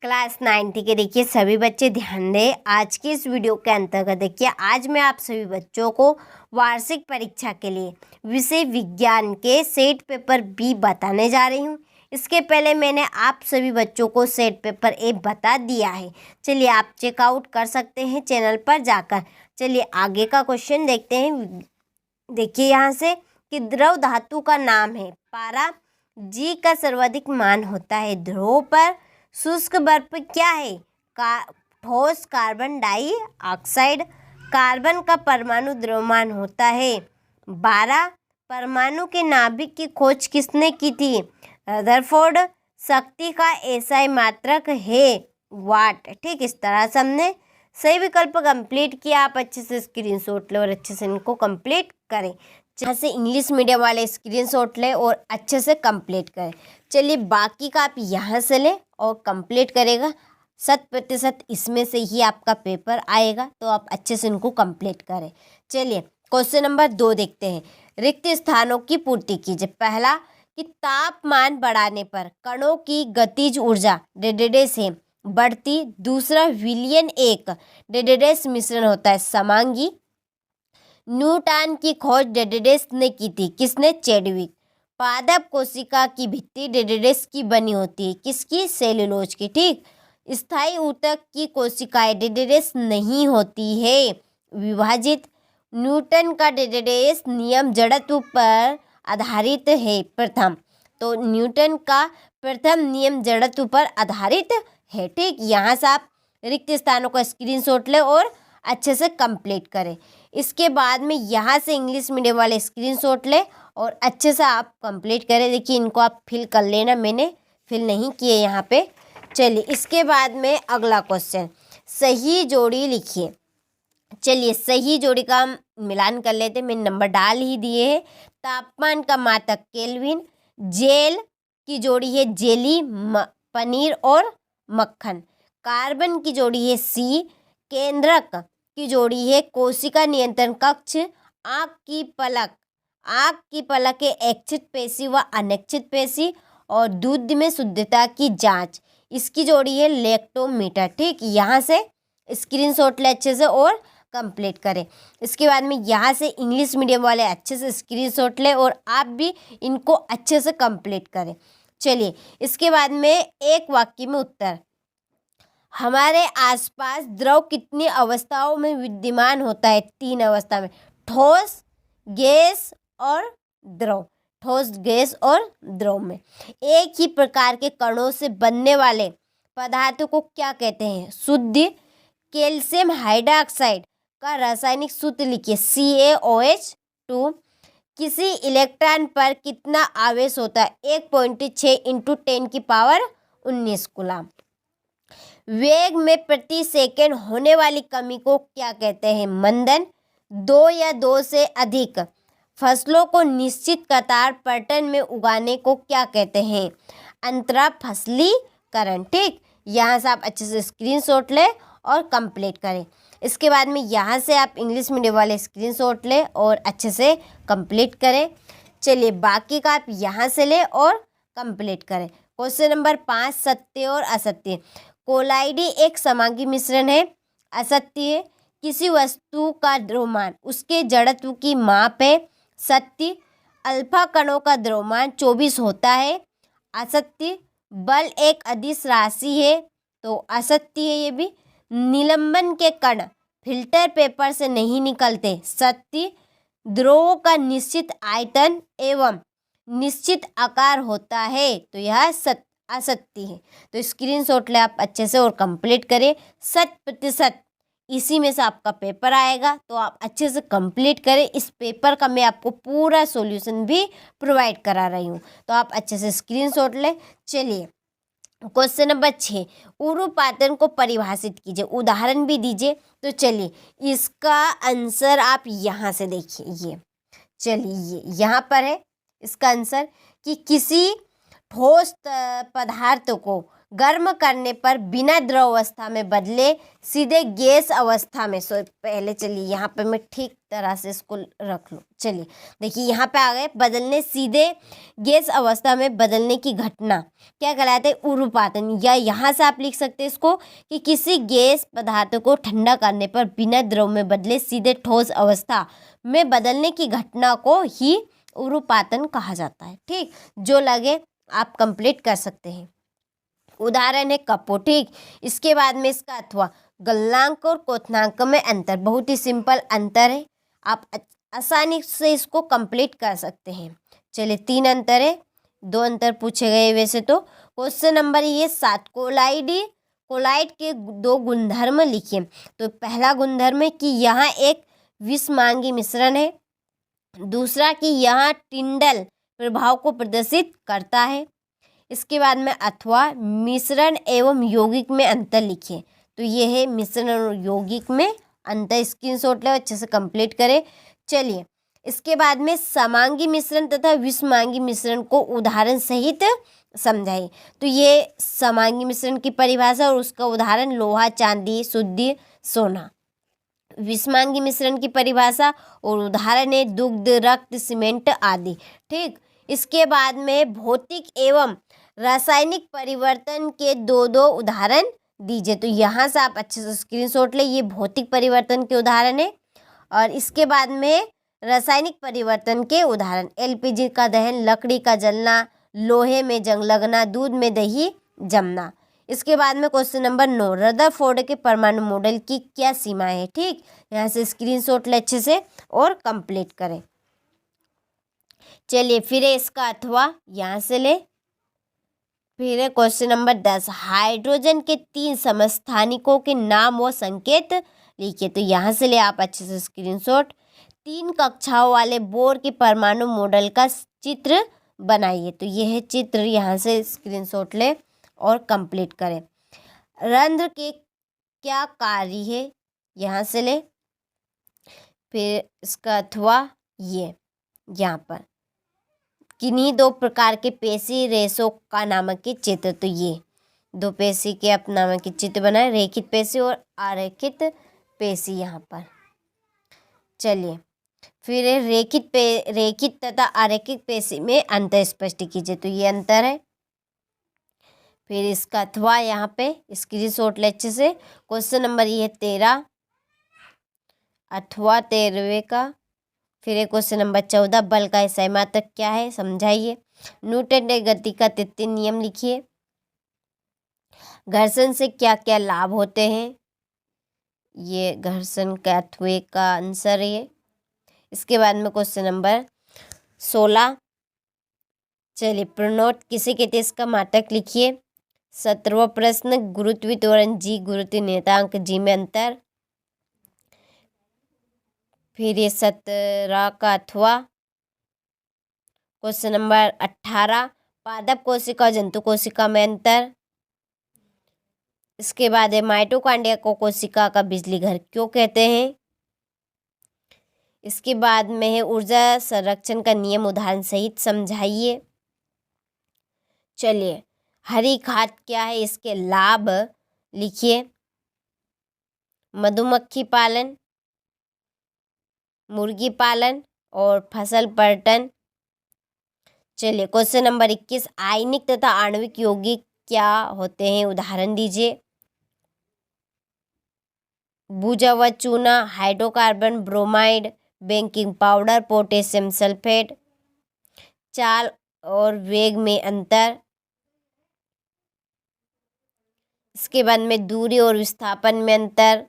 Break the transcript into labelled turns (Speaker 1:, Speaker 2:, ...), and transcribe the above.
Speaker 1: Class 9 के देखिए सभी बच्चे ध्यान दें। आज के इस वीडियो के अंतर्गत देखिए आज मैं आप सभी बच्चों को वार्षिक परीक्षा के लिए विषय विज्ञान के सेट पेपर बी बताने जा रही हूँ। इसके पहले मैंने आप सभी बच्चों को सेट पेपर ए बता दिया है। चलिए आप चेकआउट कर सकते हैं चैनल पर जाकर। चलिए आगे का क्वेश्चन देखते हैं। देखिए यहाँ से कि द्रव धातु का नाम है पारा, जी का सर्वाधिक मान होता है ध्रुव पर, शुष्क बर्फ क्या है ठोस कार्बन डाइऑक्साइड, कार्बन का परमाणु द्रव्यमान होता है 12, परमाणु के नाभिक की खोज किसने की थी रदरफोर्ड, शक्ति का एसआई मात्रक है वाट। ठीक, इस तरह से हमने सही विकल्प कंप्लीट किया। आप अच्छे से स्क्रीनशॉट लें और अच्छे से इनको कंप्लीट करें। जहाँ से इंग्लिश मीडियम वाले स्क्रीनशॉट लें और अच्छे से कंप्लीट करें। चलिए बाकी का आप यहाँ से लें और कंप्लीट करेगा 100% इसमें से ही आपका पेपर आएगा, तो आप अच्छे से इनको कंप्लीट करें। चलिए क्वेश्चन नंबर 2 देखते हैं। रिक्त स्थानों की पूर्ति कीजिए। पहला कि तापमान बढ़ाने पर कणों की गतिज ऊर्जा डेडेडेस से बढ़ती। दूसरा विलियन एक डेडेडेस मिश्रण होता है समांगी। न्यूटन की खोज डेडेडेस ने की थी, किसने चैडविक। पादप कोशिका की भित्ति डेडेडेस की बनी होती है, किसकी सेलुलोज की। ठीक, स्थायी ऊतक की कोशिकाएं डेडेडेस नहीं होती है विभाजित। न्यूटन का डेडेडेस नियम जड़त्व पर आधारित है प्रथम, तो न्यूटन का प्रथम नियम जड़त्व पर आधारित है। ठीक, यहाँ से आप रिक्त स्थानों का स्क्रीनशॉट लें और अच्छे से कंप्लीट करें। इसके बाद में यहाँ से इंग्लिश मीडियम वाले स्क्रीनशॉट लें और अच्छे से आप कंप्लीट करें। देखिए इनको आप फिल कर लेना, मैंने फिल नहीं किए यहाँ पे। चलिए इसके बाद में अगला क्वेश्चन, सही जोड़ी लिखिए। चलिए सही जोड़ी का हम मिलान कर लेते हैं। मैंने नंबर डाल ही दिए हैं। तापमान का मात्रक केल्विन, जेल की जोड़ी है जेली पनीर और मक्खन, कार्बन की जोड़ी है सी, केंद्रक की जोड़ी है कोशिका नियंत्रण कक्ष, आँख की पलक है ऐच्छिक पेशी व अनैच्छिक पेशी, और दूध में शुद्धता की जांच इसकी जोड़ी है लैक्टोमीटर। ठीक, यहाँ से स्क्रीनशॉट ले अच्छे से और कंप्लीट करें। इसके बाद में यहाँ से इंग्लिश मीडियम वाले अच्छे से स्क्रीनशॉट लें और आप भी इनको अच्छे से कंप्लीट करें। चलिए इसके बाद में एक वाक्य में उत्तर। हमारे आसपास द्रव कितनी अवस्थाओं में विद्यमान होता है 3 अवस्था में, ठोस गैस और द्रव। ठोस गैस और द्रव में एक ही प्रकार के कणों से बनने वाले पदार्थों को क्या कहते हैं शुद्ध। कैल्शियम हाइड्रोक्साइड का रासायनिक सूत्र लिखिए CaOH2। किसी इलेक्ट्रॉन पर कितना आवेश होता है 1.6 × 10⁻19 कूलम। वेग में प्रति सेकंड होने वाली कमी को क्या कहते हैं मंदन। 2 या 2 से अधिक फसलों को निश्चित कतार पैटर्न में उगाने को क्या कहते हैं अंतरा फसलीकरण। ठीक, यहाँ से आप अच्छे से स्क्रीनशॉट लें और कंप्लीट करें। इसके बाद में यहाँ से आप इंग्लिश मीडियम वाले स्क्रीनशॉट लें और अच्छे से कंप्लीट करें। चलिए बाकी का आप यहाँ से लें और कंप्लीट करें। क्वेश्चन नंबर 5, सत्य और असत्य। कोलाइडी एक समांगी मिश्रण है, असत्य है। किसी वस्तु का द्रव्यमान उसके जड़त्व की माप है, सत्य। अल्फा कणों का द्रव्यमान 24 होता है, असत्य। बल एक अदिश राशि है, तो असत्य है ये भी। निलंबन के कण फिल्टर पेपर से नहीं निकलते, सत्य। द्रवों का निश्चित आयतन एवं निश्चित आकार होता है, तो यह असत्य है। तो स्क्रीनशॉट ले आप अच्छे से और कंप्लीट करें। 100% इसी में से आपका पेपर आएगा, तो आप अच्छे से कंप्लीट करें। इस पेपर का मैं आपको पूरा सॉल्यूशन भी प्रोवाइड करा रही हूँ, तो आप अच्छे से स्क्रीनशॉट लें। चलिए क्वेश्चन नंबर 6, उरुपातन को परिभाषित कीजिए, उदाहरण भी दीजिए। तो चलिए इसका आंसर आप यहाँ से देखिए। ये चलिए यहाँ पर है इसका आंसर कि किसी ठोस पदार्थ को गर्म करने पर बिना द्रव अवस्था में बदले सीधे गैस अवस्था में। सो पहले चलिए यहाँ पे मैं ठीक तरह से इसको रख लूँ। चलिए देखिए यहाँ पे आ गए, बदलने सीधे गैस अवस्था में बदलने की घटना क्या कहलाते हैं? उरुपातन। या यहाँ से आप लिख सकते हैं इसको कि किसी गैस पदार्थ को ठंडा करने पर बिना द्रव में बदले सीधे ठोस अवस्था में बदलने की घटना को ही उरुपातन कहा जाता है। ठीक, जो लगे आप कंप्लीट कर सकते हैं। उदाहरण है कपो। ठीक, इसके बाद में इसका अथवा गलनांक और क्वथनांक में अंतर, बहुत ही सिंपल अंतर है, आप आसानी से इसको कंप्लीट कर सकते हैं। चलिए 3 अंतर है, 2 अंतर पूछे गए वैसे तो। क्वेश्चन नंबर ये 7, कोलाइड के 2 गुणधर्म लिखिए। तो पहला गुणधर्म है कि यहाँ एक विषमांगी मिश्रण है, दूसरा कि यहाँ टिंडल प्रभाव को प्रदर्शित करता है। इसके बाद में अथवा मिश्रण एवं यौगिक में अंतर लिखिए। तो ये है मिश्रण और यौगिक में अंतर, स्क्रीनशॉट ले अच्छे से कंप्लीट करें। चलिए इसके बाद में समांगी मिश्रण तथा विषमांगी मिश्रण को उदाहरण सहित समझाइए। तो ये समांगी मिश्रण की परिभाषा और उसका उदाहरण लोहा, चांदी, शुद्ध सोना। विषमांगी मिश्रण की परिभाषा और उदाहरण है दुग्ध, रक्त, सीमेंट आदि। ठीक, इसके बाद में भौतिक एवं रासायनिक परिवर्तन के 2 उदाहरण दीजिए। तो यहाँ से आप अच्छे से स्क्रीनशॉट ले, ये भौतिक परिवर्तन के उदाहरण है। और इसके बाद में रासायनिक परिवर्तन के उदाहरण एलपीजी का दहन, लकड़ी का जलना, लोहे में जंग लगना, दूध में दही जमना। इसके बाद में क्वेश्चन नंबर 9, रदरफोर्ड के परमाणु मॉडल की क्या सीमा है? ठीक, यहाँ से स्क्रीनशॉट ले अच्छे से और कंप्लीट करें। चलिए फिर इसका अथवा यहाँ से ले। फिर क्वेश्चन नंबर 10, हाइड्रोजन के 3 समस्थानिकों के नाम व संकेत लिखिए। तो यहाँ से ले आप अच्छे से स्क्रीनशॉट। 3 कक्षाओं वाले बोर के परमाणु मॉडल का चित्र बनाइए। तो ये है चित्र, यहाँ से स्क्रीनशॉट ले और कंप्लीट करें। रंध्र के क्या कार्य है? यहाँ से ले। फिर इसका अथवा ये यहाँ पर किन्हीं 2 प्रकार के पेशी रेशों का नामक के चित्र। तो ये 2 पेशी के आप नामक के चित्र बनाए, रेखित पेशी और अरेखित पेशी यहाँ पर। चलिए फिर रेखित तथा अरेखित पेशी में अंतर स्पष्ट कीजिए। तो ये अंतर है। फिर इसका अथवा यहाँ पे स्क्रीनशॉट ले अच्छे से। क्वेश्चन नंबर ये 13, अथवा 13वें का। फिर क्वेश्चन नंबर 14, बल का SI मात्रक क्या है? समझाइए। न्यूटन के गति का तृतीय नियम लिखिए। घर्षण से क्या क्या लाभ होते हैं? ये घर्षण का अथवे का आंसर है। इसके बाद में क्वेश्चन नंबर 16, चलिए प्रणोट किसे कहते हैं? इसका मात्रक लिखिए। 17वां प्रश्न, गुरुत्व त्वरण G, गुरुत्व नियतांक G में अंतर। फिर ये 17 का अथवा। क्वेश्चन नंबर 18, पादप कोशिका और जंतु कोशिका में अंतर। इसके बाद है माइटोकॉन्ड्रिया को कोशिका का बिजली घर क्यों कहते हैं? इसके बाद में है ऊर्जा संरक्षण का नियम उदाहरण सहित समझाइए। चलिए हरी खाद क्या है? इसके लाभ लिखिए। मधुमक्खी पालन, मुर्गी पालन और फसल पर्यटन। चलिए क्वेश्चन नंबर 21, आयनिक तथा आणविक यौगिक क्या होते हैं? उदाहरण दीजिए। भुजा व चूना, hydrocarbon, bromide, baking powder, potassium sulphate. चाल और वेग में अंतर। इसके बाद में दूरी और विस्थापन में अंतर।